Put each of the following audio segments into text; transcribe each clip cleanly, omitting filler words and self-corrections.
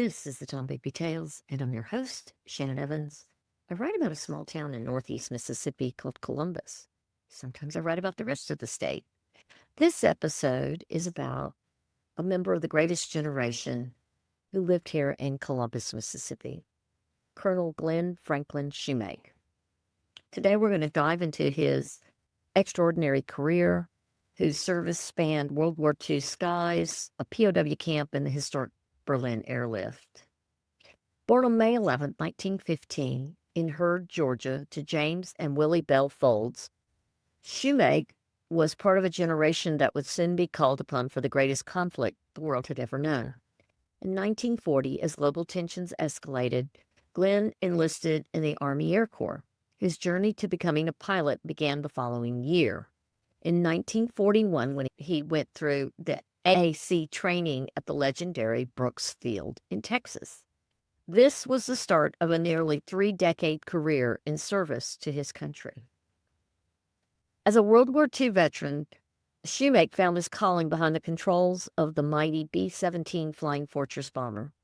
This is the Tom Baby Tales, and I'm your host, Shannon Evans. I write about a small town in northeast Mississippi called Columbus. Sometimes I write about the rest of the state. This episode is about a member of the greatest generation who lived here in Columbus, Mississippi, Colonel Glynn Franklin Shumake. Today we're going to dive into his extraordinary career, whose service spanned World War II skies, a POW camp, and the historic Berlin airlift. Born on May 11, 1915, in Hurd, Georgia, to James and Willie Bell Folds, Shumake was part of a generation that would soon be called upon for the greatest conflict the world had ever known. In 1940, as global tensions escalated, Glynn enlisted in the Army Air Corps. His journey to becoming a pilot began the following year. In 1941, when he went through the AC training at the legendary Brooks Field in Texas. This was the start of a nearly 3-decade career in service to his country. As a World War II veteran, Shumake found his calling behind the controls of the mighty B-17 Flying Fortress bomber.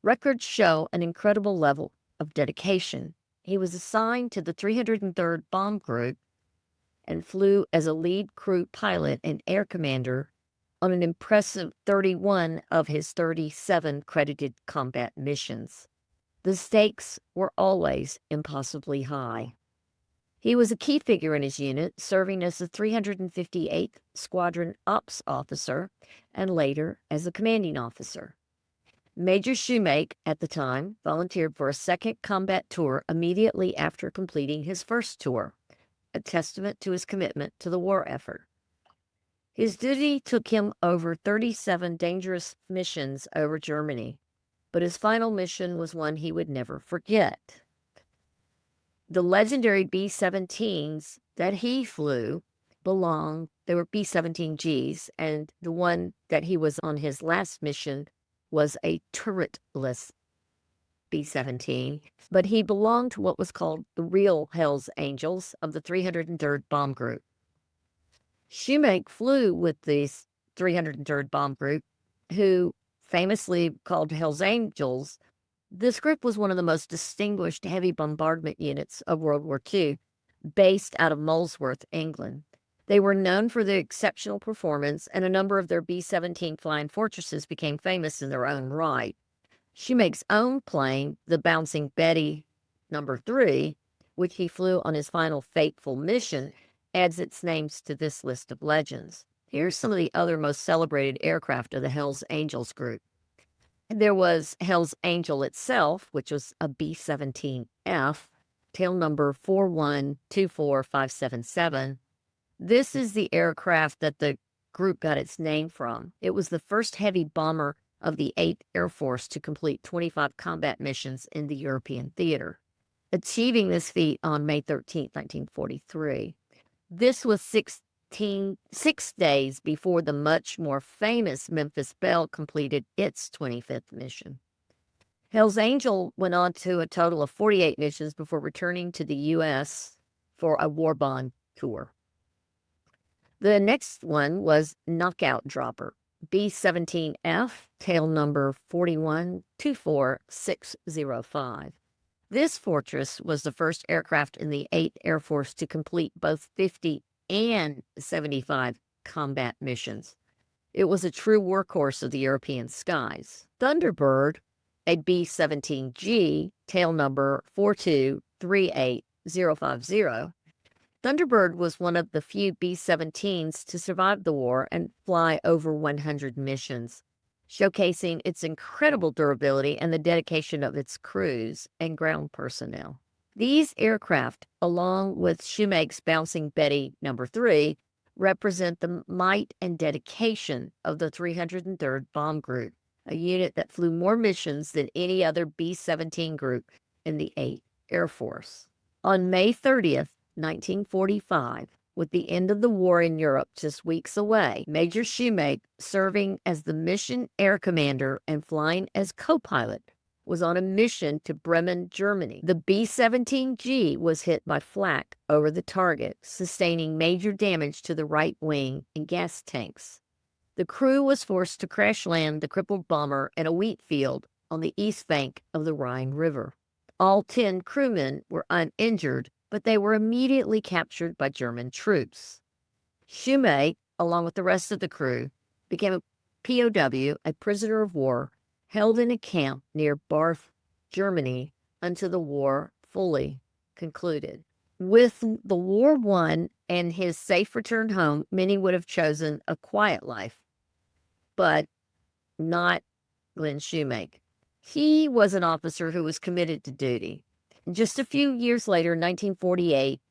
Records show an incredible level of dedication. He was assigned to the 303rd Bomb Group and flew as a lead crew pilot and air commander on an impressive 31 of his 37 credited combat missions. The stakes were always impossibly high. He was a key figure in his unit, serving as the 358th Squadron Ops Officer and later as a commanding officer. Major Shumake, at the time, volunteered for a second combat tour immediately after completing his first tour, a testament to his commitment to the war effort. His duty took him over 37 dangerous missions over Germany, but his final mission was one he would never forget. The legendary B-17s that he flew they were B-17Gs, and the one that he was on his last mission was a turretless B-17, but he belonged to what was called the real Hells Angels of the 303rd Bomb Group. Shumake flew with this 303rd Bomb Group, who famously called Hells Angels. This group was one of the most distinguished heavy bombardment units of World War II, based out of Molesworth, England. They were known for their exceptional performance, and a number of their B-17 flying fortresses became famous in their own right. Shumake's own plane, the Bouncing Betty No. 3, which he flew on his final fateful mission, adds its names to this list of legends. Here's some of the other most celebrated aircraft of the Hells Angels group. There was Hells Angel itself, which was a B-17F, tail number 4124577. This is the aircraft that the group got its name from. It was the first heavy bomber of the 8th Air Force to complete 25 combat missions in the European theater, achieving this feat on May 13, 1943. This was 6 days before the much more famous Memphis Belle completed its 25th mission. Hells Angel went on to a total of 48 missions before returning to the U.S. for a war bond tour. The next one was Knockout Dropper, B-17F, tail number 4124605. This fortress was the first aircraft in the 8th Air Force to complete both 50 and 75 combat missions. It was a true workhorse of the European skies. Thunderbird, a B-17G, tail number 4238050. Thunderbird was one of the few B-17s to survive the war and fly over 100 missions, showcasing its incredible durability and the dedication of its crews and ground personnel. These aircraft, along with Shumake's Bouncing Betty No. 3, represent the might and dedication of the 303rd Bomb Group, a unit that flew more missions than any other B-17 group in the 8th Air Force. On May 30th, 1945, with the end of the war in Europe just weeks away, Major Shumake, serving as the mission air commander and flying as co-pilot, was on a mission to Bremen, Germany. The B-17G was hit by flak over the target, sustaining major damage to the right wing and gas tanks. The crew was forced to crash land the crippled bomber in a wheat field on the east bank of the Rhine River. All 10 crewmen were uninjured, but they were immediately captured by German troops. Shumake, along with the rest of the crew, became a POW, a prisoner of war, held in a camp near Barth, Germany, until the war fully concluded. With the war won and his safe return home, many would have chosen a quiet life, but not Glynn Shumake. He was an officer who was committed to duty. Just a few years later, in 1948,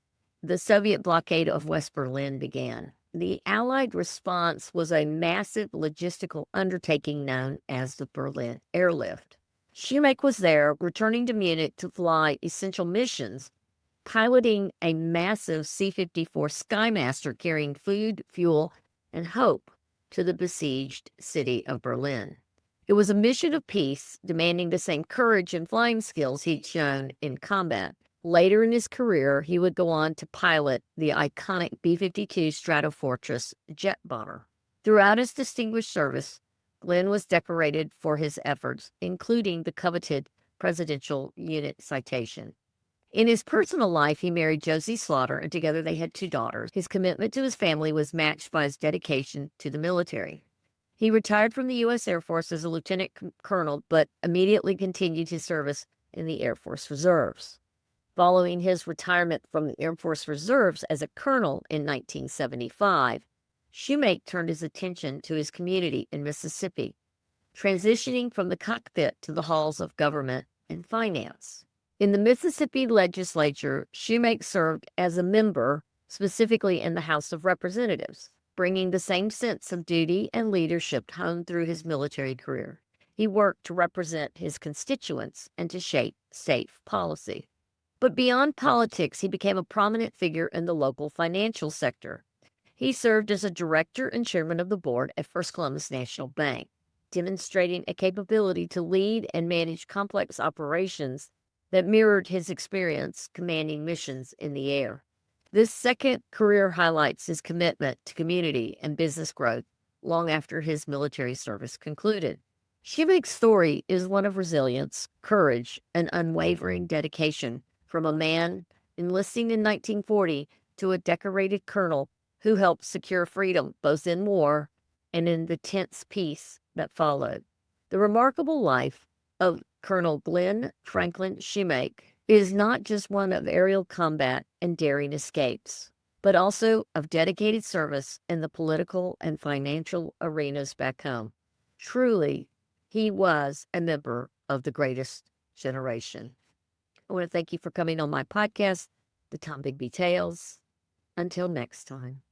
the Soviet blockade of West Berlin began. The Allied response was a massive logistical undertaking known as the Berlin Airlift. Shumake was there, returning to Munich to fly essential missions, piloting a massive C-54 Skymaster carrying food, fuel, and hope to the besieged city of Berlin. It was a mission of peace, demanding the same courage and flying skills he'd shown in combat. Later in his career, he would go on to pilot the iconic B-52 Stratofortress jet bomber. Throughout his distinguished service, Glynn was decorated for his efforts, including the coveted Presidential Unit Citation. In his personal life, he married Josie Slaughter, and together they had 2 daughters. His commitment to his family was matched by his dedication to the military. He retired from the U.S. Air Force as a lieutenant colonel, but immediately continued his service in the Air Force Reserves. Following his retirement from the Air Force Reserves as a colonel in 1975, Shumake turned his attention to his community in Mississippi, transitioning from the cockpit to the halls of government and finance. In the Mississippi Legislature, Shumake served as a member, specifically in the House of Representatives, bringing the same sense of duty and leadership home through his military career. He worked to represent his constituents and to shape state policy. But beyond politics, he became a prominent figure in the local financial sector. He served as a director and chairman of the board at First Columbus National Bank, demonstrating a capability to lead and manage complex operations that mirrored his experience commanding missions in the air. This second career highlights his commitment to community and business growth long after his military service concluded. Shumake's story is one of resilience, courage, and unwavering dedication, from a man enlisting in 1940 to a decorated colonel who helped secure freedom both in war and in the tense peace that followed. The remarkable life of Colonel Glynn Franklin Shumake is not just one of aerial combat and daring escapes, but also of dedicated service in the political and financial arenas back home. Truly, he was a member of the greatest generation. I want to thank you for coming on my podcast, The Tom Bigby Tales. Until next time.